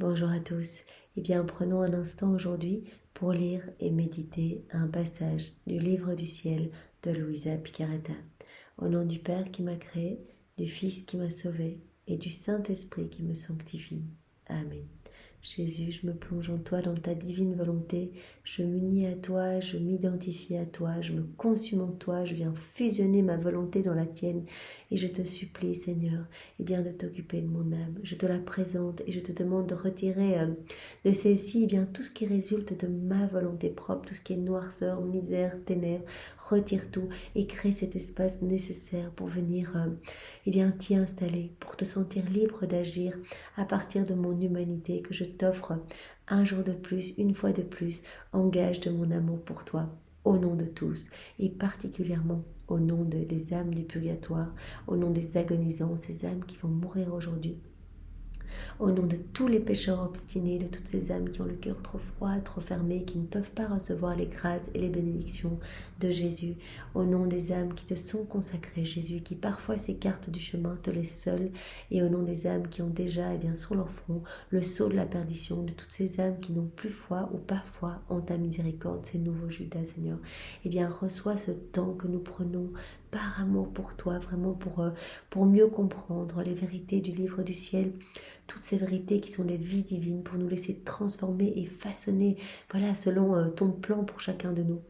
Bonjour à tous. Prenons un instant aujourd'hui pour lire et méditer un passage du livre du ciel de Luisa Piccarreta. Au nom du Père qui m'a créé, du Fils qui m'a sauvé et du Saint-Esprit qui me sanctifie. Amen. Jésus, je me plonge en toi dans ta divine volonté, je m'unis à toi, je m'identifie à toi, je me consume en toi, je viens fusionner ma volonté dans la tienne et je te supplie Seigneur, de t'occuper de mon âme. Je te la présente et je te demande de retirer de celle-ci tout ce qui résulte de ma volonté propre, tout ce qui est noirceur, misère, ténèbres, retire tout et crée cet espace nécessaire pour venir t'y installer, pour te sentir libre d'agir à partir de mon humanité que je t'offre un jour de plus, une fois de plus, en gage de mon amour pour toi, au nom de tous, et particulièrement au nom des âmes du purgatoire, au nom des agonisants, ces âmes qui vont mourir aujourd'hui, au nom de tous les pécheurs obstinés, de toutes ces âmes qui ont le cœur trop froid, trop fermé, qui ne peuvent pas recevoir les grâces et les bénédictions de Jésus, au nom des âmes qui te sont consacrées, Jésus, qui parfois s'écartent du chemin, te laissent seul, et au nom des âmes qui ont déjà sur leur front le sceau de la perdition, de toutes ces âmes qui n'ont plus foi ou parfois ont ta miséricorde, ces nouveaux Judas, Seigneur. Reçois ce temps que nous prenons par amour pour toi, vraiment pour mieux comprendre les vérités du livre du ciel, toutes ces vérités qui sont des vies divines, pour nous laisser transformer et façonner, selon ton plan pour chacun de nous.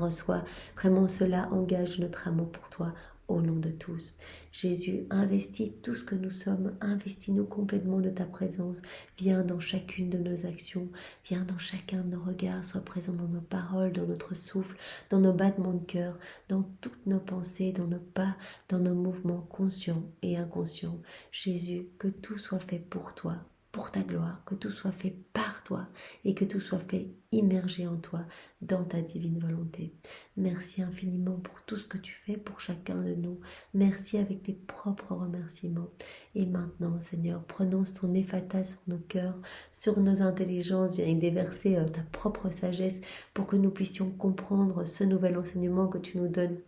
Reçois vraiment cela, engage notre amour pour toi, au nom de tous. Jésus, investis tout ce que nous sommes, investis-nous complètement de ta présence, viens dans chacune de nos actions, viens dans chacun de nos regards, sois présent dans nos paroles, dans notre souffle, dans nos battements de cœur, dans toutes nos pensées, dans nos pas, dans nos mouvements conscients et inconscients. Jésus, que tout soit fait pour toi, pour ta gloire, que tout soit fait par toi et que tout soit fait immergé en toi, dans ta divine volonté. Merci infiniment pour tout ce que tu fais pour chacun de nous. Merci avec tes propres remerciements. Et maintenant, Seigneur, prononce ton ephata sur nos cœurs, sur nos intelligences, viens y déverser ta propre sagesse pour que nous puissions comprendre ce nouvel enseignement que tu nous donnes,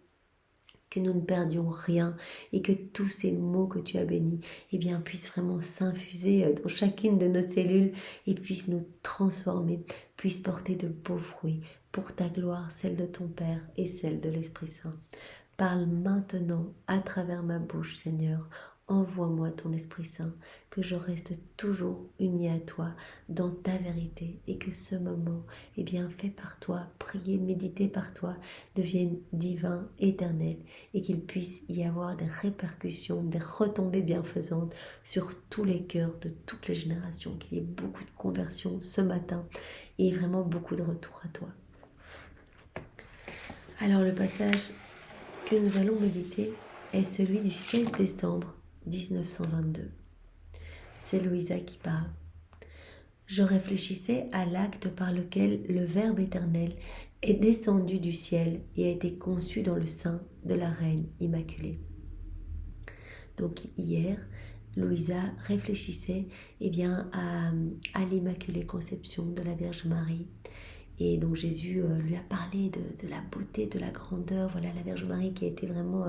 que nous ne perdions rien et que tous ces mots que tu as bénis puissent vraiment s'infuser dans chacune de nos cellules et puissent nous transformer, puissent porter de beaux fruits pour ta gloire, celle de ton Père et celle de l'Esprit Saint. Parle maintenant à travers ma bouche, Seigneur. Envoie-moi ton Esprit Saint, que je toujours unie à toi dans ta vérité et que ce moment, fait par toi, prié, médité par toi, devienne divin, éternel et qu'il puisse y avoir des répercussions, des retombées bienfaisantes sur tous les cœurs de toutes les générations, qu'il y ait beaucoup de conversions ce matin et vraiment beaucoup de retour à toi. Alors le passage que nous allons méditer est celui du 16 décembre 1922. C'est Luisa qui parle. Je réfléchissais à l'acte par lequel le Verbe éternel est descendu du ciel et a été conçu dans le sein de la Reine Immaculée. Donc hier, Luisa réfléchissait à l'Immaculée Conception de la Vierge Marie. Et donc Jésus lui a parlé de la beauté, de la grandeur, la Vierge Marie qui a été vraiment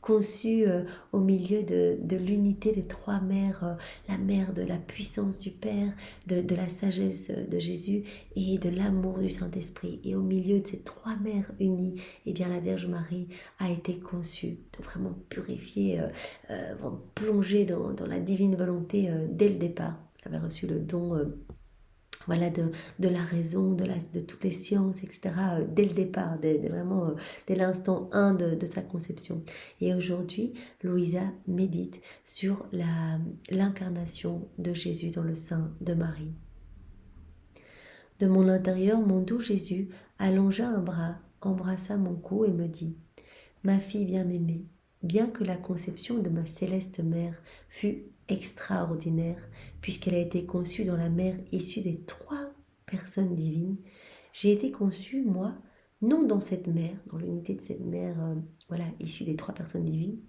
conçue au milieu de l'unité des trois mères, la mère de la puissance du Père, de la sagesse de Jésus et de l'amour du Saint-Esprit. Et au milieu de ces trois mères unies, la Vierge Marie a été conçue, de vraiment purifier, plonger dans la divine volonté dès le départ. Elle avait reçu le don de la raison, de toutes les sciences, etc., dès le départ, dès l'instant 1 de sa conception. Et aujourd'hui, Luisa médite sur l'incarnation de Jésus dans le sein de Marie. De mon intérieur, mon doux Jésus allongea un bras, embrassa mon cou et me dit « Ma fille bien-aimée, bien que la conception de ma céleste mère fût extraordinaire, puisqu'elle a été conçue dans la mère issue des trois personnes divines, j'ai été conçue, moi, non dans cette mère, dans l'unité de cette mère, issue des trois personnes divines,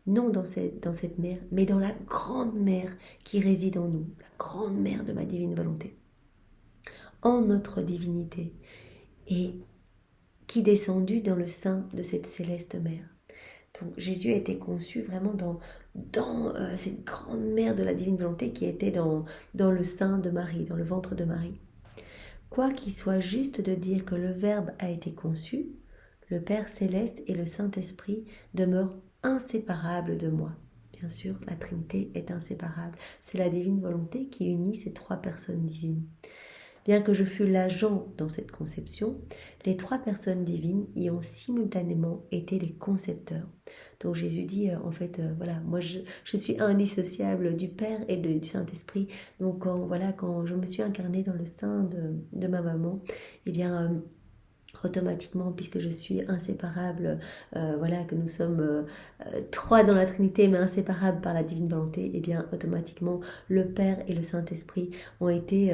non dans cette mère, mais dans la grande mère qui réside en nous, la grande mère de ma divine volonté, en notre divinité, et qui descendue dans le sein de cette céleste mère. Donc Jésus a été conçu vraiment dans cette grande mère de la divine volonté qui était dans le sein de Marie, dans le ventre de Marie. Quoi qu'il soit juste de dire que le Verbe a été conçu, le Père céleste et le Saint-Esprit demeurent inséparables de moi. Bien sûr, la Trinité est inséparable. C'est la divine volonté qui unit ces trois personnes divines. Bien que je fus l'agent dans cette conception, les trois personnes divines y ont simultanément été les concepteurs. Donc Jésus dit, voilà, moi je suis indissociable du Père et du Saint-Esprit. Donc quand je me suis incarnée dans le sein de ma maman, eh bien automatiquement, puisque je suis inséparable, que nous sommes trois dans la Trinité, mais inséparables par la divine volonté, eh bien automatiquement le Père et le Saint-Esprit ont été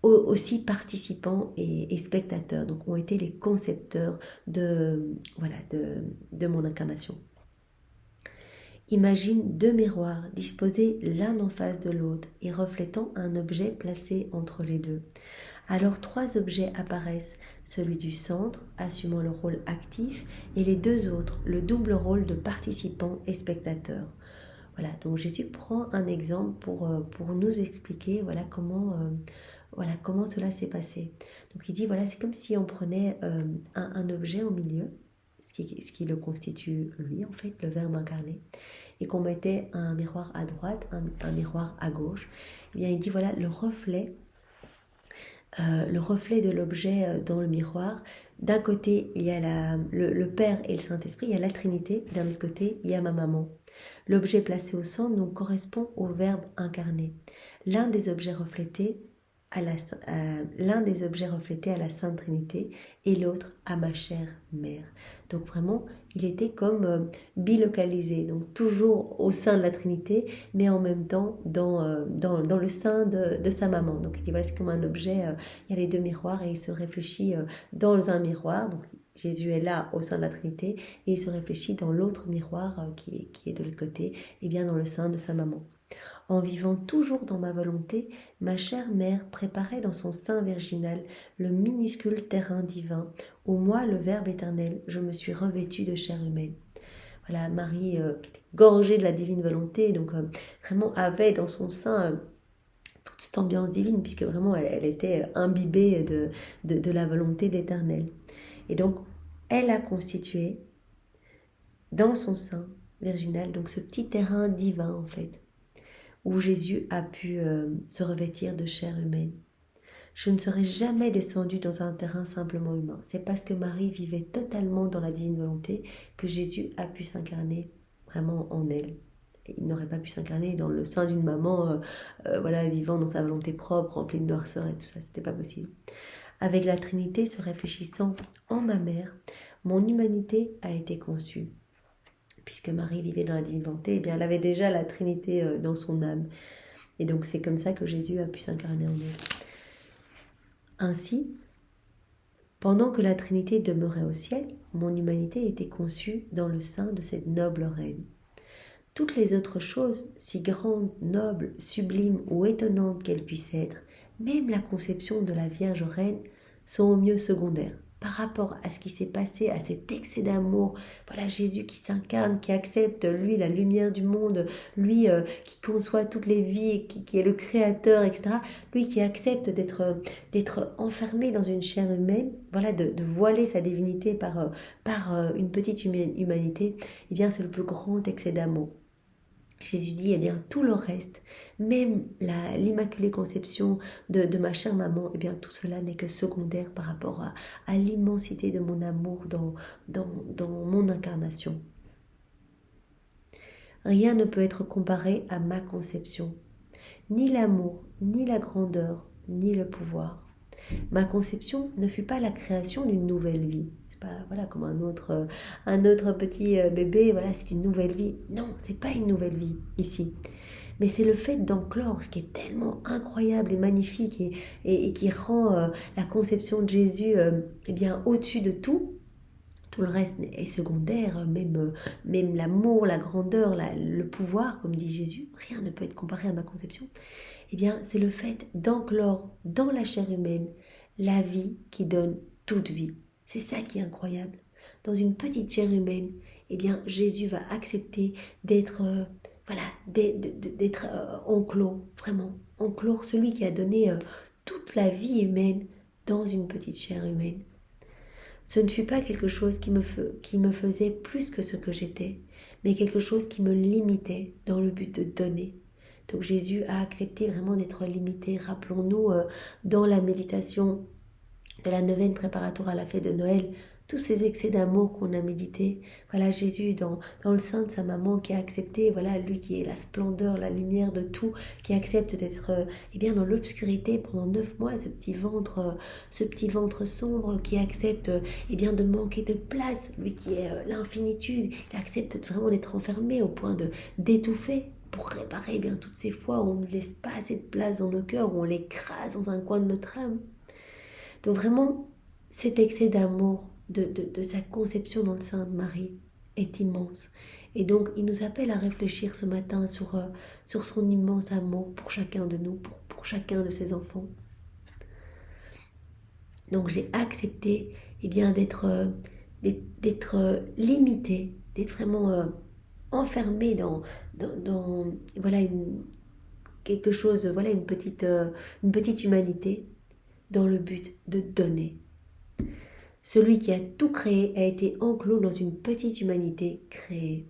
aussi participants et spectateurs, donc ont été les concepteurs de mon incarnation. Imagine deux miroirs disposés l'un en face de l'autre et reflétant un objet placé entre les deux. Alors trois objets apparaissent, celui du centre, assumant le rôle actif, et les deux autres, le double rôle de participant et spectateur. Voilà, donc Jésus prend un exemple pour nous expliquer comment cela s'est passé. Donc il dit, c'est comme si on prenait un objet au milieu, ce qui le constitue lui, en fait, le Verbe incarné, et qu'on mettait un miroir à droite, un miroir à gauche. Et bien il dit, le reflet de l'objet dans le miroir. D'un côté, il y a le Père et le Saint-Esprit, il y a la Trinité. D'un autre côté, il y a ma maman. L'objet placé au centre donc, correspond au Verbe incarné. L'un des objets reflétés à la Sainte Trinité et l'autre à ma chère mère. Donc vraiment, il était comme bilocalisé, donc toujours au sein de la Trinité, mais en même temps dans le sein de sa maman. Donc il dit, c'est comme un objet, il y a les deux miroirs et il se réfléchit dans un miroir, donc Jésus est là au sein de la Trinité et il se réfléchit dans l'autre miroir qui est de l'autre côté, et bien dans le sein de sa maman. En vivant toujours dans ma volonté, ma chère mère préparait dans son sein virginal le minuscule terrain divin, où moi, le Verbe éternel, je me suis revêtue de chair humaine. Voilà, Marie, qui était gorgée de la divine volonté, donc vraiment avait dans son sein toute cette ambiance divine, puisque vraiment elle était imbibée de la volonté de l'Éternel. Et donc, elle a constitué dans son sein virginal donc ce petit terrain divin, en fait, où Jésus a pu se revêtir de chair humaine. Je ne serais jamais descendue dans un terrain simplement humain. C'est parce que Marie vivait totalement dans la divine volonté que Jésus a pu s'incarner vraiment en elle. Et il n'aurait pas pu s'incarner dans le sein d'une maman, vivant dans sa volonté propre, remplie de noirceur et tout ça, c'était pas possible. Avec la Trinité se réfléchissant en ma mère, mon humanité a été conçue. Puisque Marie vivait dans la divine volonté, eh bien elle avait déjà la Trinité dans son âme. Et donc c'est comme ça que Jésus a pu s'incarner en elle. Ainsi, pendant que la Trinité demeurait au ciel, mon humanité était conçue dans le sein de cette noble reine. Toutes les autres choses, si grandes, nobles, sublimes ou étonnantes qu'elles puissent être, même la conception de la Vierge reine, sont au mieux secondaires. Par rapport à ce qui s'est passé, à cet excès d'amour, Jésus qui s'incarne, qui accepte, lui, la lumière du monde, lui qui conçoit toutes les vies, qui est le créateur, etc. Lui qui accepte d'être enfermé dans une chair humaine, de voiler sa divinité par une petite humanité, eh bien c'est le plus grand excès d'amour. Jésus dit, eh bien, tout le reste, même l'immaculée conception de ma chère maman, eh bien, tout cela n'est que secondaire par rapport à l'immensité de mon amour dans mon incarnation. Rien ne peut être comparé à ma conception, ni l'amour, ni la grandeur, ni le pouvoir. Ma conception ne fut pas la création d'une nouvelle vie. C'est pas comme un autre petit bébé, c'est une nouvelle vie. Non, c'est pas une nouvelle vie ici. Mais c'est le fait d'enclore ce qui est tellement incroyable et magnifique et qui rend la conception de Jésus au-dessus de tout. Tout le reste est secondaire, même l'amour, la grandeur, le pouvoir, comme dit Jésus, rien ne peut être comparé à ma conception. Eh bien, c'est le fait d'enclore dans la chair humaine la vie qui donne toute vie. C'est ça qui est incroyable. Dans une petite chair humaine, eh bien Jésus va accepter d'être d'être enclos, vraiment enclos, celui qui a donné toute la vie humaine dans une petite chair humaine. Ce ne fut pas quelque chose qui me faisait plus que ce que j'étais, mais quelque chose qui me limitait dans le but de donner. Donc Jésus a accepté vraiment d'être limité. Rappelons-nous dans la méditation de la neuvaine préparatoire à la fête de Noël, tous ces excès d'amour qu'on a médités. Voilà Jésus dans le sein de sa maman qui a accepté, voilà lui qui est la splendeur, la lumière de tout, qui accepte d'être dans l'obscurité pendant 9 mois, ce petit ventre sombre, qui accepte de manquer de place, lui qui est l'infinitude, il accepte vraiment d'être enfermé au point d'étouffer pour réparer toutes ces fois où on ne laisse pas assez de place dans nos cœurs, où on l'écrase dans un coin de notre âme. Donc vraiment, cet excès d'amour de sa conception dans le sein de Marie est immense. Et donc, il nous appelle à réfléchir ce matin sur son immense amour pour chacun de nous, pour chacun de ses enfants. Donc, j'ai accepté d'être limité, d'être vraiment enfermé dans quelque chose, une petite humanité dans le but de donner. Celui qui a tout créé a été enclos dans une petite humanité créée.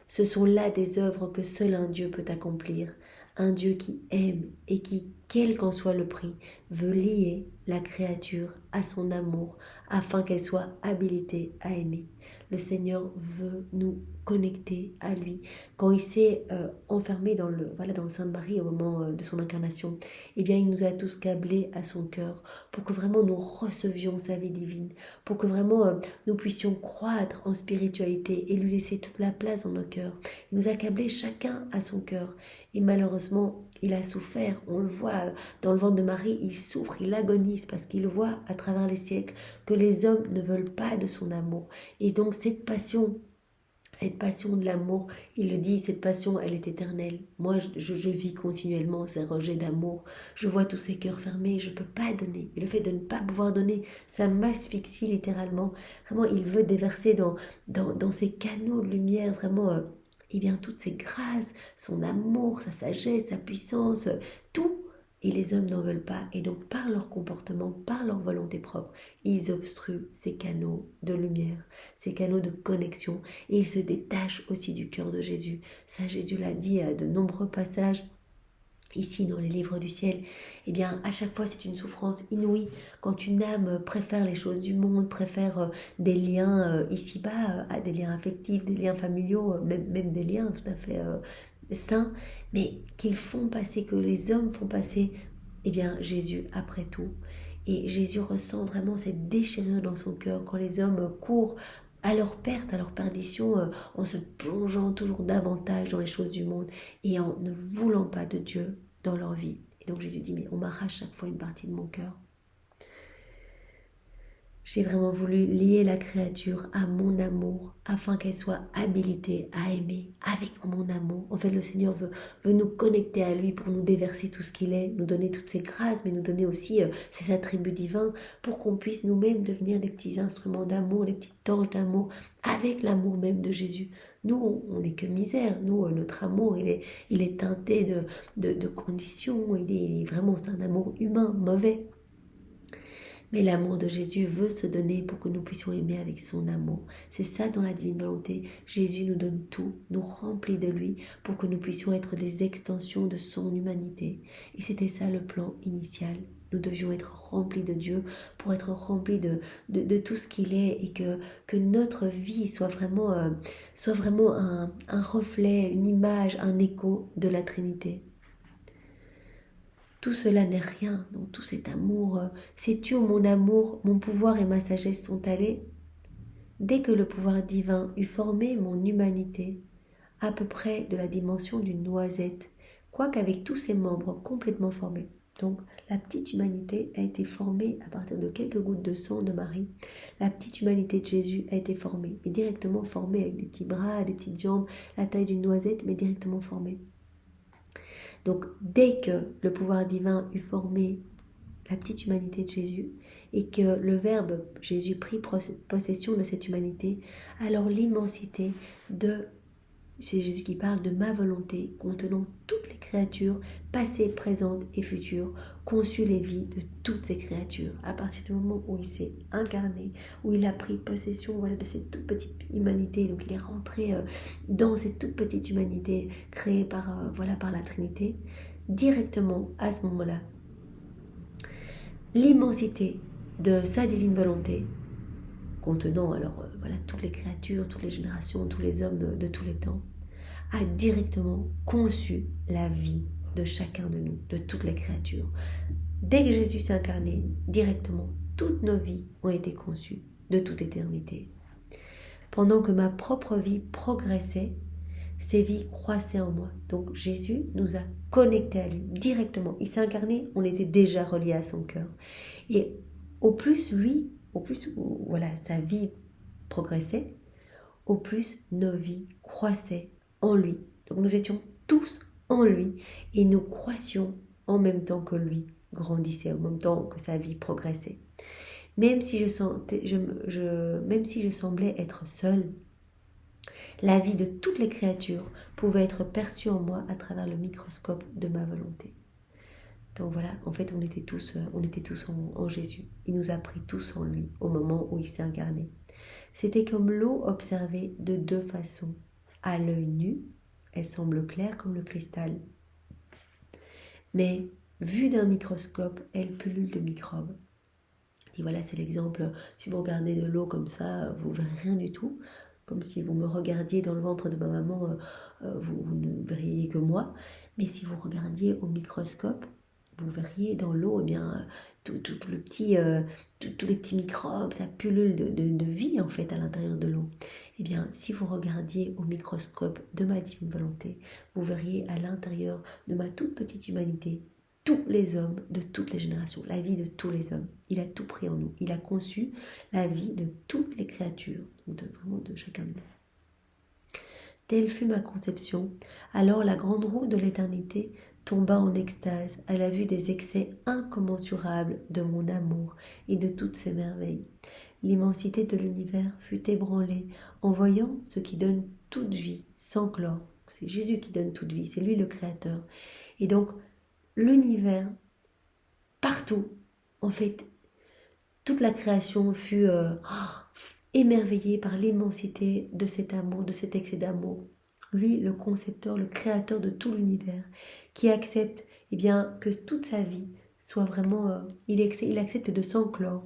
Ce sont là des œuvres que seul un Dieu peut accomplir, un Dieu qui aime et qui, quel qu'en soit le prix, veut lier la créature à son amour afin qu'elle soit habilitée à aimer. Le Seigneur veut nous connecter à lui. Quand il s'est enfermé dans le sein de Marie au moment de son incarnation, il nous a tous câblés à son cœur pour que vraiment nous recevions sa vie divine, pour que vraiment nous puissions croître en spiritualité et lui laisser toute la place dans nos cœurs. Il nous a câblés chacun à son cœur. Et malheureusement, il a souffert. On le voit dans le ventre de Marie, il souffre, il agonise parce qu'il voit à travers les siècles que les hommes ne veulent pas de son amour. Et donc cette passion de l'amour, il le dit, cette passion, elle est éternelle. Moi, je vis continuellement ces rejets d'amour. Je vois tous ces cœurs fermés, je ne peux pas donner. Et le fait de ne pas pouvoir donner, ça m'asphyxie littéralement. Vraiment, il veut déverser dans ces canaux de lumière, vraiment, toutes ces grâces, son amour, sa sagesse, sa puissance, tout. Et les hommes n'en veulent pas. Et donc, par leur comportement, par leur volonté propre, ils obstruent ces canaux de lumière, ces canaux de connexion. Et ils se détachent aussi du cœur de Jésus. Ça, Jésus l'a dit à de nombreux passages ici dans les livres du ciel. À chaque fois, c'est une souffrance inouïe. Quand une âme préfère les choses du monde, préfère des liens ici-bas, à des liens affectifs, des liens familiaux, même des liens tout à fait saints, mais que les hommes font passer, Jésus après tout. Et Jésus ressent vraiment cette déchirure dans son cœur quand les hommes courent à leur perte, à leur perdition, en se plongeant toujours davantage dans les choses du monde et en ne voulant pas de Dieu dans leur vie. Et donc Jésus dit, mais on m'arrache chaque fois une partie de mon cœur. J'ai vraiment voulu lier la créature à mon amour afin qu'elle soit habilitée à aimer avec mon amour. En fait, le Seigneur veut nous connecter à lui pour nous déverser tout ce qu'il est, nous donner toutes ses grâces, mais nous donner aussi ses attributs divins pour qu'on puisse nous-mêmes devenir des petits instruments d'amour, des petites torches d'amour avec l'amour même de Jésus. Nous, on n'est que misère. Nous, notre amour, il est teinté de conditions. Il est vraiment, c'est un amour humain, mauvais. Mais l'amour de Jésus veut se donner pour que nous puissions aimer avec son amour. C'est ça dans la divine volonté. Jésus nous donne tout, nous remplit de lui pour que nous puissions être des extensions de son humanité. Et c'était ça le plan initial. Nous devions être remplis de Dieu pour être remplis de tout ce qu'il est et que notre vie soit vraiment un reflet, une image, un écho de la Trinité. Tout cela n'est rien, donc tout cet amour, sais-tu où mon amour, mon pouvoir et ma sagesse sont allés? Dès que le pouvoir divin eut formé mon humanité, à peu près de la dimension d'une noisette, quoique avec tous ses membres complètement formés. Donc la petite humanité a été formée à partir de quelques gouttes de sang de Marie. La petite humanité de Jésus a été formée, mais directement formée avec des petits bras, des petites jambes, la taille d'une noisette, mais directement formée. Donc, dès que le pouvoir divin eut formé la petite humanité de Jésus, et que le Verbe, Jésus, prit possession de cette humanité, alors l'immensité de, c'est Jésus qui parle, de ma volonté, contenant toutes les créatures, passées, présentes et futures, conçut les vies de toutes ces créatures. À partir du moment où il s'est incarné, où il a pris possession de cette toute petite humanité, donc il est rentré dans cette toute petite humanité créée par la Trinité, directement à ce moment-là, l'immensité de sa divine volonté, contenant toutes les créatures, toutes les générations, tous les hommes de tous les temps, a directement conçu la vie de chacun de nous, de toutes les créatures. Dès que Jésus s'est incarné, directement, toutes nos vies ont été conçues de toute éternité. Pendant que ma propre vie progressait, ces vies croissaient en moi. Donc Jésus nous a connectés à lui directement. Il s'est incarné, on était déjà reliés à son cœur. Et au plus sa vie progressait, au plus nos vies croissaient en lui. Donc nous étions tous en lui et nous croissions en même temps que lui grandissait, en même temps que sa vie progressait. Même si je semblais être seule, la vie de toutes les créatures pouvait être perçue en moi à travers le microscope de ma volonté. Donc voilà, en fait, on était tous en Jésus. Il nous a pris tous en lui au moment où il s'est incarné. C'était comme l'eau observée de deux façons. À l'œil nu, elle semble claire comme le cristal. Mais vue d'un microscope, elle pullule de microbes. Et voilà, c'est l'exemple. Si vous regardez de l'eau comme ça, vous ne verrez rien du tout. Comme si vous me regardiez dans le ventre de ma maman, vous ne verriez que moi. Mais si vous regardiez au microscope, vous verriez dans l'eau tous les petits microbes, ça pullule de vie en fait à l'intérieur de l'eau. Eh bien, si vous regardiez au microscope de ma divine volonté, vous verriez à l'intérieur de ma toute petite humanité tous les hommes de toutes les générations, la vie de tous les hommes. Il a tout pris en nous. Il a conçu la vie de toutes les créatures, vraiment de chacun de nous. Telle fut ma conception. Alors la grande roue de l'éternité tomba en extase à la vue des excès incommensurables de mon amour et de toutes ses merveilles. L'immensité de l'univers fut ébranlée en voyant ce qui donne toute vie sans clore. C'est Jésus qui donne toute vie, c'est lui le Créateur. Et donc, l'univers, partout, en fait, toute la création fut émerveillée par l'immensité de cet amour, de cet excès d'amour. Lui, le concepteur, le créateur de tout l'univers, qui accepte que toute sa vie soit vraiment... il accepte de s'enclore,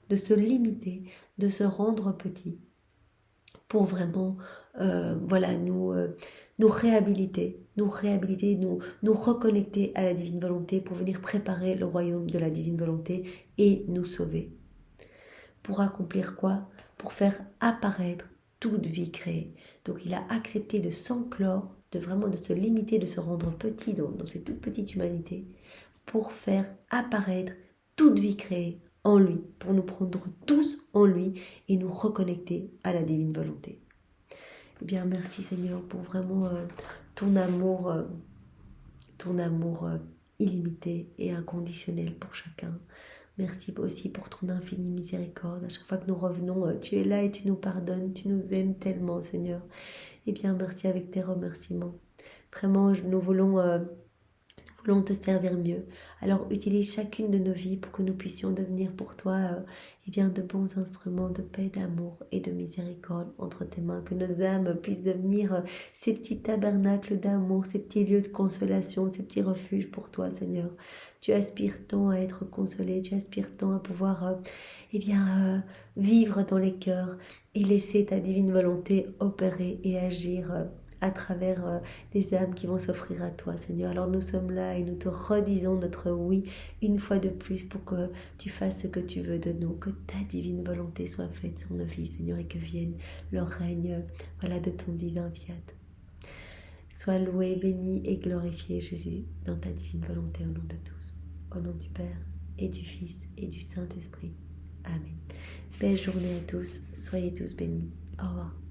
de se limiter, de se rendre petit, pour vraiment nous réhabiliter, nous reconnecter à la divine volonté pour venir préparer le royaume de la divine volonté et nous sauver. Pour accomplir quoi? Pour faire apparaître toute vie créée. Donc il a accepté de s'enclore, de se limiter, de se rendre petit dans cette toute petite humanité pour faire apparaître toute vie créée en lui, pour nous prendre tous en lui et nous reconnecter à la divine volonté. Eh bien, merci Seigneur pour vraiment ton amour illimité et inconditionnel pour chacun. Merci aussi pour ton infinie miséricorde. À chaque fois que nous revenons, tu es là et tu nous pardonnes, tu nous aimes tellement Seigneur. Eh bien, merci avec tes remerciements. Vraiment, nous voulons te servir mieux. Alors utilise chacune de nos vies pour que nous puissions devenir pour toi de bons instruments de paix, d'amour et de miséricorde entre tes mains. Que nos âmes puissent devenir ces petits tabernacles d'amour, ces petits lieux de consolation, ces petits refuges pour toi Seigneur. Tu aspires tant à être consolé, tu aspires tant à pouvoir vivre dans les cœurs et laisser ta divine volonté opérer et agir à travers des âmes qui vont s'offrir à toi, Seigneur. Alors nous sommes là et nous te redisons notre oui une fois de plus pour que tu fasses ce que tu veux de nous, que ta divine volonté soit faite sur nos vies, Seigneur, et que vienne le règne de ton divin fiat. Sois loué, béni et glorifié, Jésus, dans ta divine volonté au nom de tous. Au nom du Père et du Fils et du Saint-Esprit. Amen. Belle journée à tous, soyez tous bénis. Au revoir.